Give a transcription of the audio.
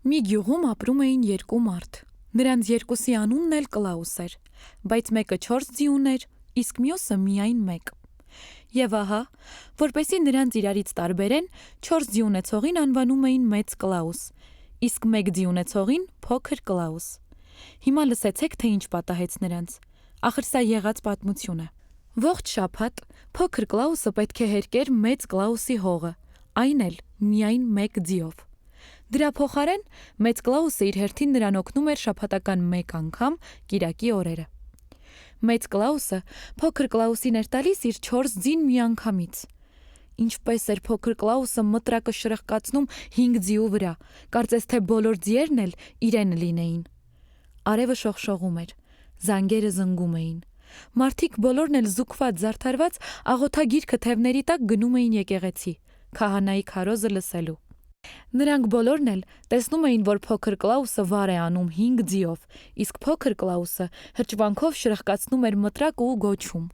Մի գյուղում ապրում էին երկու մարդ։ Նրանց երկուսի անունն էլ Կլաուս էր, բայց մեկը 4 ձի ուներ, իսկ մյուսը միայն 1։ Եվ ահա, որպեսզի նրանց իրարից տարբերեն, 4 ձի ունեցողին անվանում էին Մեծ Կլաուս, իսկ 1 ձի ունեցողին Փոքր Կլաուս։ Հիմա լսեցեք, թե ինչ պատահեց նրանց։ Ախր սա եղած պատմություն է։ Ողջ շաբաթ Փոքր Կլաուսը պետք է հերկեր Մեծ Կլաուսի հողը, այն էլ միայն 1 ձիով։ Դրա փոխարեն Մեծ Կլաուսը իր հերթին նրան օգնում էր շաբաթական 1 անգամ կիրակի օրերը։ Մեծ Կլաուսը Փոքր Կլաուսին էր տալիս իր 4 ձին միանգամից։ Ինչպես էր Փոքր Կլաուսը մտրակը շրխկացնում 5 ձիու վրա, կարծես թե բոլոր ձիերն էլ իրեն լինեին։ Արևը շողշողում էր, զանգերը զնգում էին։ Մարդիկ բոլորն էլ զուգված զարդարված աղոթագիր քթևների տակ գնում էին եկեղեցի, քահանայի քարոզը լսելու։ Նրանք բոլորն էլ տեսնում էին, որ Փոքր Կլաուսը վար է անում 5 ձիով, իսկ Փոքր Կլաուսը հրճվանքով շրխկացնում էր մտրակը ու գոչում.